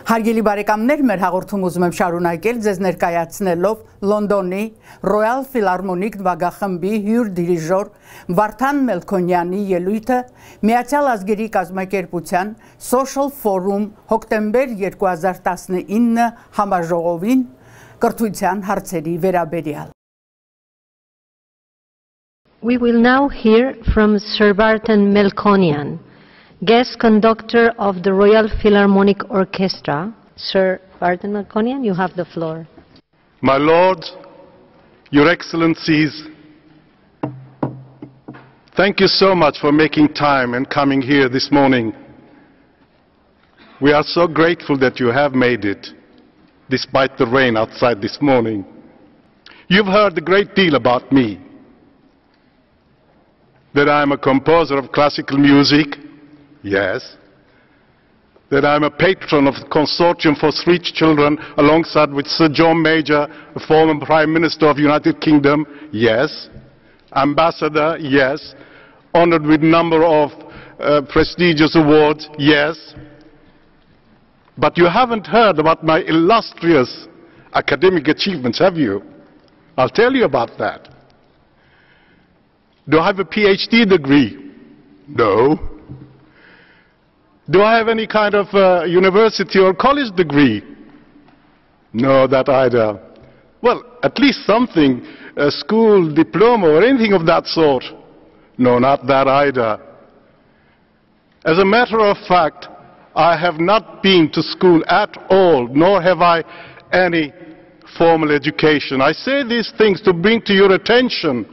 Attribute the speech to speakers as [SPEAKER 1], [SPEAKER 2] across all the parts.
[SPEAKER 1] Հարգելի բարեկամներ, մեր հաղորդումը ուզում եմ շարունակել ձեզ ներկայացնելով Լոնդոնի Royal Philharmonic նվագախմբի հյուր դիրիժոր Վարդան Մելքոնյանի ելույթը Միացյալ Ազգերի կազմակերպության Social Forum հոկտեմբեր 2019 համաժողովին կրթության հարցերի վերաբերյալ.
[SPEAKER 2] We will now hear from Sir Vartan Melkonian, guest conductor of the Royal Philharmonic Orchestra. Sir Vartan Melkonian, you have the floor.
[SPEAKER 3] My Lords, Your Excellencies, thank you so much for making time and coming here this morning. We are so grateful that you have made it, despite the rain outside this morning. You've heard a great deal about me, that I'm a composer of classical music. Yes. That I'm a patron of the Consortium for Street Children alongside with Sir John Major, the former Prime Minister of the United Kingdom. Yes. Ambassador. Yes. Honored with a number of prestigious awards. Yes. But you haven't heard about my illustrious academic achievements, have you? I'll tell you about that. Do I have a PhD degree? No. Do I have any kind of university or college degree? No, that either. Well, at least something, a school diploma or anything of that sort. No, not that either. As a matter of fact, I have not been to school at all, nor have I any formal education. I say these things to bring to your attention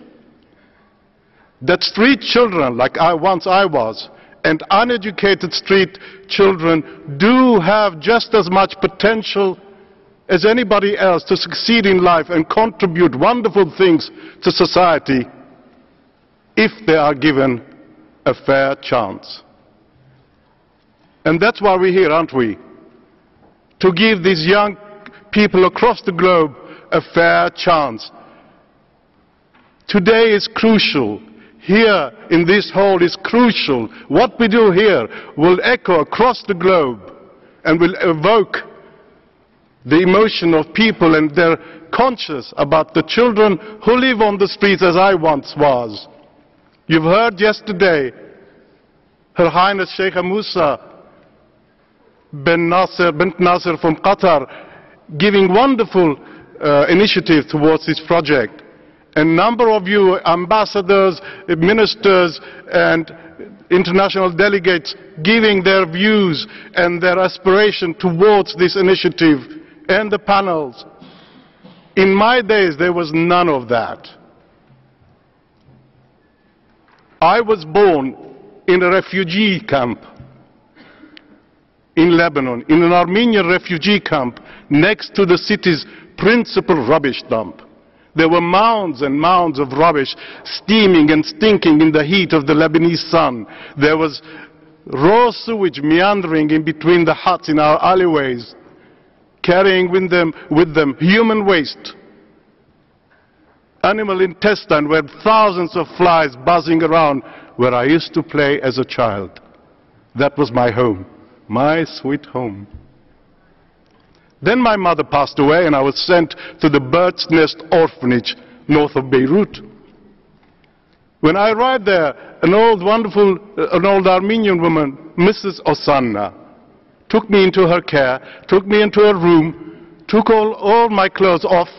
[SPEAKER 3] that street children, like once I was, and uneducated street children do have just as much potential as anybody else to succeed in life and contribute wonderful things to society if they are given a fair chance. And that's why we're here, aren't we? To give these young people across the globe a fair chance. Today is crucial. Here in this hall is crucial. What we do here will echo across the globe and will evoke the emotion of people, and they're conscious about the children who live on the streets as I once was. You've heard yesterday Her Highness Sheikh Musa bin Nasser from Qatar giving wonderful initiative towards this project. A number of you, ambassadors, ministers, and international delegates giving their views and their aspiration towards this initiative, and the panels. In my days, there was none of that. I was born in a refugee camp in Lebanon, in an Armenian refugee camp next to the city's principal rubbish dump. There were mounds and mounds of rubbish steaming and stinking in the heat of the Lebanese sun. There was raw sewage meandering in between the huts in our alleyways, carrying with them human waste, animal intestine, where thousands of flies buzzing around, where I used to play as a child. That was my home, my sweet home. Then my mother passed away and I was sent to the Bird's Nest orphanage north of Beirut. When I arrived there, an old Armenian woman, Mrs. Osanna, took me into her care, took me into her room, took all my clothes off,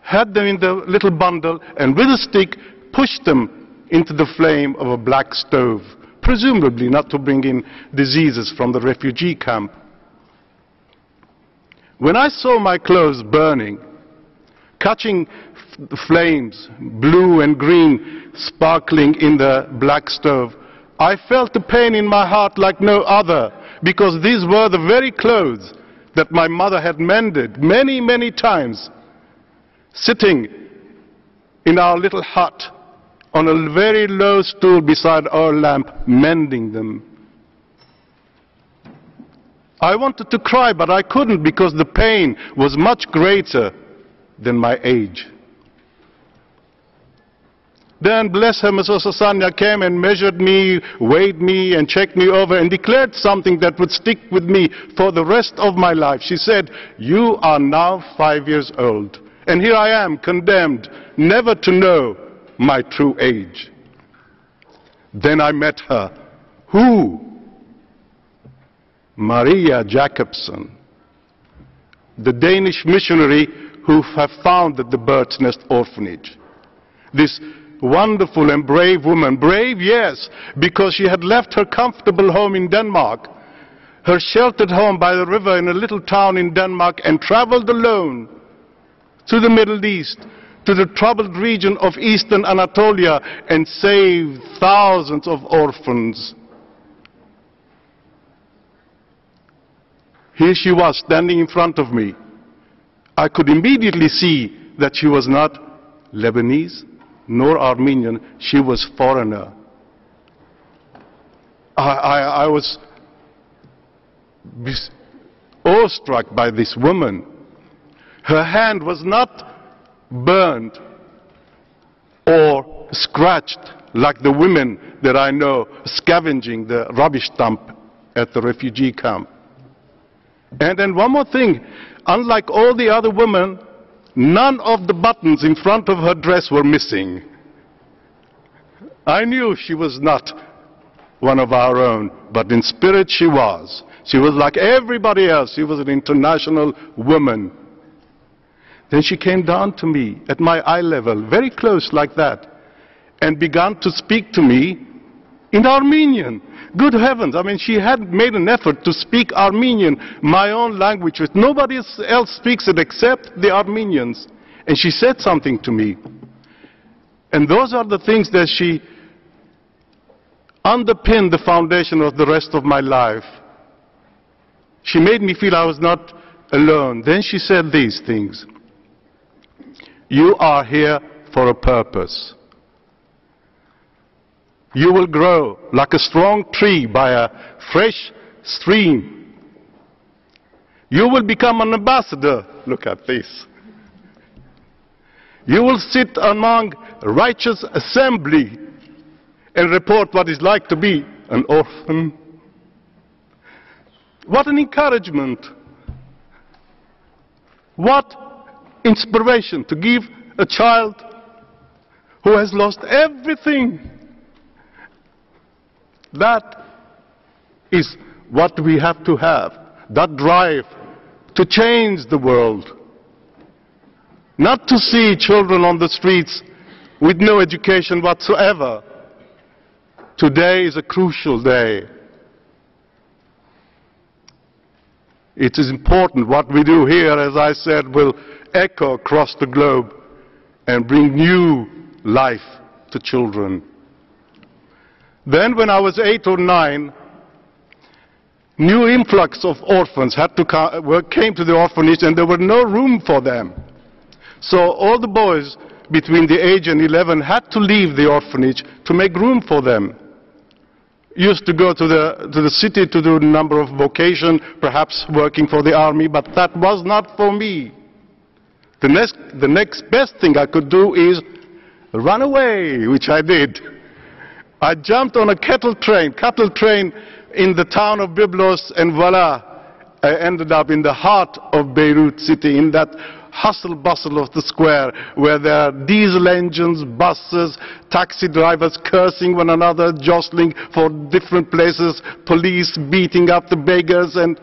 [SPEAKER 3] had them in the little bundle, and with a stick pushed them into the flame of a black stove, presumably not to bring in diseases from the refugee camp. When I saw my clothes burning, catching flames, blue and green, sparkling in the black stove, I felt the pain in my heart like no other, because these were the very clothes that my mother had mended many, many times, sitting in our little hut on a very low stool beside our lamp, mending them. I wanted to cry, but I couldn't because the pain was much greater than my age. Then, bless her, Mrs. Sasanya came and measured me, weighed me, and checked me over, and declared something that would stick with me for the rest of my life. She said, "You are now 5 years old, and here I am, condemned, never to know my true age." Then I met her. Who? Maria Jacobsen, the Danish missionary who have founded the Bird's Nest Orphanage. This wonderful and brave woman, brave, yes, because she had left her comfortable home in Denmark, her sheltered home by the river in a little town in Denmark, and traveled alone to the Middle East, to the troubled region of Eastern Anatolia, and saved thousands of orphans. Here she was standing in front of me. I could immediately see that she was not Lebanese nor Armenian, she was foreigner. I was awestruck by this woman. Her hand was not burned or scratched like the women that I know scavenging the rubbish dump at the refugee camp. And then one more thing, unlike all the other women, none of the buttons in front of her dress were missing. I knew she was not one of our own, but in spirit she was. She was like everybody else. She was an international woman. Then she came down to me at my eye level, very close like that, and began to speak to me in Armenian. Good heavens, I mean, she had made an effort to speak Armenian, my own language, which nobody else speaks it except the Armenians. And she said something to me. And those are the things that she underpinned the foundation of the rest of my life. She made me feel I was not alone. Then she said these things. You are here for a purpose. You will grow like a strong tree by a fresh stream. You will become an ambassador. Look at this. You will sit among righteous assembly and report what it's like to be an orphan. What an encouragement. What inspiration to give a child who has lost everything. That is what we have to have, that drive to change the world. Not to see children on the streets with no education whatsoever. Today is a crucial day. It is important. What we do here, as I said, will echo across the globe and bring new life to children. Then when I was 8 or 9, new influx of orphans came to the orphanage, and there were no room for them. So all the boys between the age and 11 had to leave the orphanage to make room for them. Used to go to the city to do a number of vocation, perhaps working for the army, but that was not for me. The next best thing I could do is run away, which I did. I jumped on a cattle train in the town of Byblos, and voila, I ended up in the heart of Beirut city, in that hustle bustle of the square, where there are diesel engines, buses, taxi drivers cursing one another, jostling for different places, police beating up the beggars, and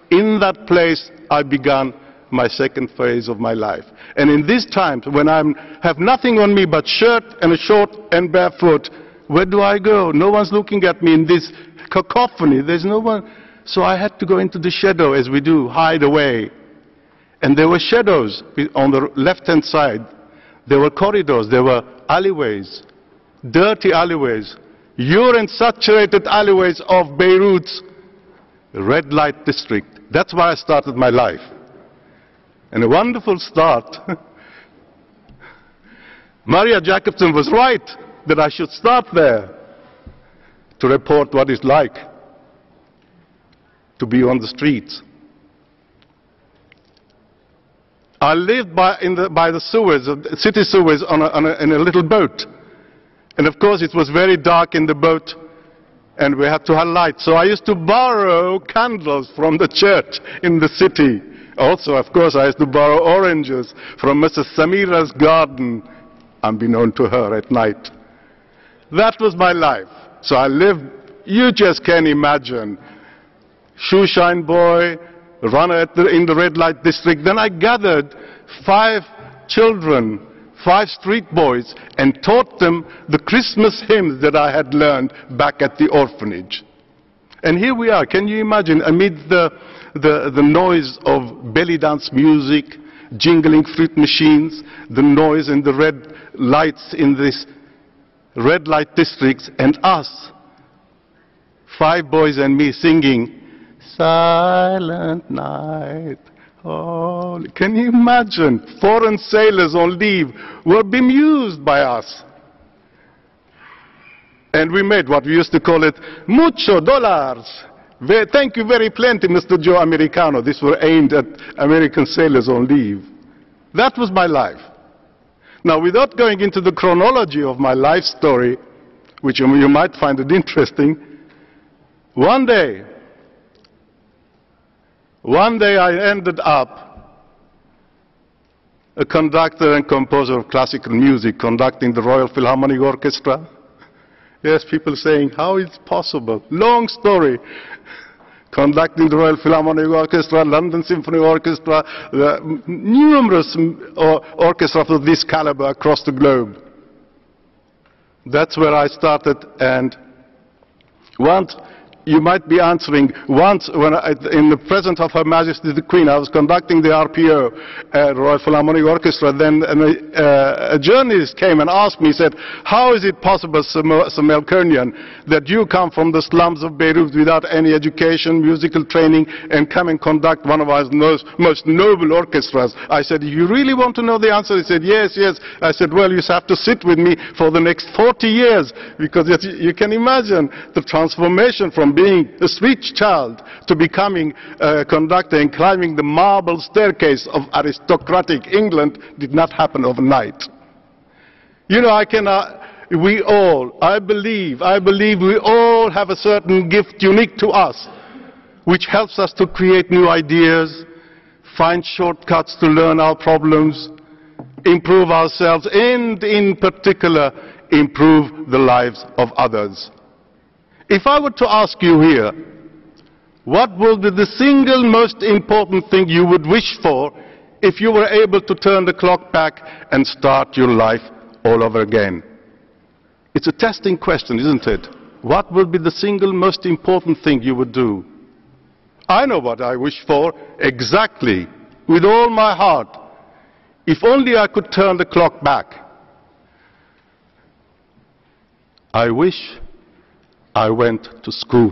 [SPEAKER 3] in that place I began my second phase of my life. And in these times, when I have nothing on me but shirt and a short and barefoot, where do I go? No one's looking at me in this cacophony. There's no one. So I had to go into the shadow, as we do, hide away. And there were shadows on the left-hand side. There were corridors, there were alleyways, dirty alleyways, urine-saturated alleyways of Beirut's red light district. That's where I started my life. And a wonderful start. Maria Jacobsen was right that I should start there to report what it's like to be on the streets. I lived by the sewers, city sewers, in a little boat. And of course it was very dark in the boat, and we had to have light. So I used to borrow candles from the church in the city. Also, of course, I used to borrow oranges from Mrs. Samira's garden, unbeknown to her, at night. That was my life. So I lived, you just can imagine, shoeshine boy, runner in the red light district. Then I gathered 5 children, 5 street boys, and taught them the Christmas hymns that I had learned back at the orphanage. And here we are, can you imagine, amid the noise of belly dance music, jingling fruit machines, the noise and the red lights in this red light districts, and us, 5 boys and me, singing, Silent Night. Oh, can you imagine? Foreign sailors on leave were bemused by us. And we made what we used to call it, mucho dollars. Thank you very plenty, Mr. Joe Americano. These were aimed at American sailors on leave. That was my life. Now, without going into the chronology of my life story, which you might find it interesting, one day I ended up a conductor and composer of classical music, conducting the Royal Philharmonic Orchestra. Yes, people saying, how is it possible? Long story. Conducting the Royal Philharmonic Orchestra, London Symphony Orchestra, numerous orchestras of this caliber across the globe. That's where I started, and once, you might be answering, once when in the presence of Her Majesty the Queen, I was conducting the RPO, Royal Philharmonic Orchestra, then a journalist came and asked me, said, how is it possible, Sir Melkonian, that you come from the slums of Beirut without any education, musical training, and come and conduct one of our most noble orchestras? I said, you really want to know the answer? He said, yes, yes. I said, well, you have to sit with me for the next 40 years, because you can imagine the transformation from being a street child to becoming a conductor and climbing the marble staircase of aristocratic England did not happen overnight. You know, I believe we all have a certain gift unique to us, which helps us to create new ideas, find shortcuts to learn our problems, improve ourselves, and in particular, improve the lives of others. If I were to ask you here, what will be the single most important thing you would wish for if you were able to turn the clock back and start your life all over again? It's a testing question, isn't it? What will be the single most important thing you would do? I know what I wish for exactly, with all my heart. If only I could turn the clock back. I wish I went to school.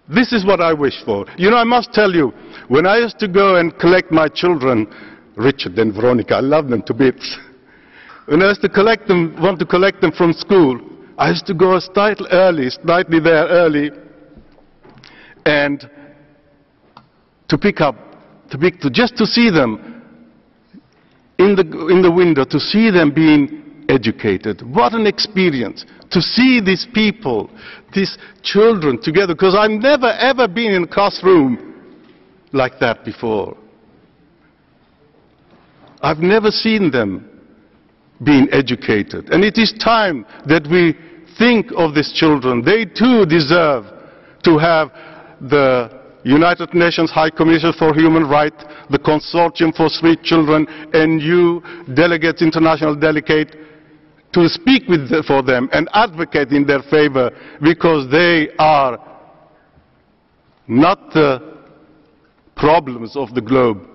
[SPEAKER 3] This is what I wish for. You know, I must tell you, when I used to go and collect my children, Richard and Veronica, I love them to bits. When I used to want to collect them from school, I used to go slightly there early, and just to see them in the window, to see them being educated. What an experience to see these people, these children together, because I've never ever been in a classroom like that before. I've never seen them being educated. And it is time that we think of these children. They too deserve to have the United Nations High Commission for Human Rights, the Consortium for Street Children, and you, delegates, international delegate, to speak for them and advocate in their favor, because they are not the problems of the globe.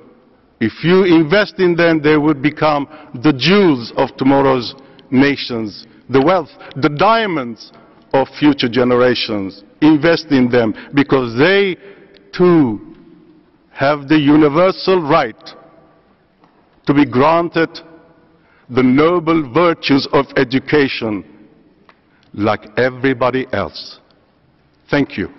[SPEAKER 3] If you invest in them, they would become the jewels of tomorrow's nations, the wealth, the diamonds of future generations. Invest in them, because they too have the universal right to be granted the noble virtues of education like everybody else. Thank you.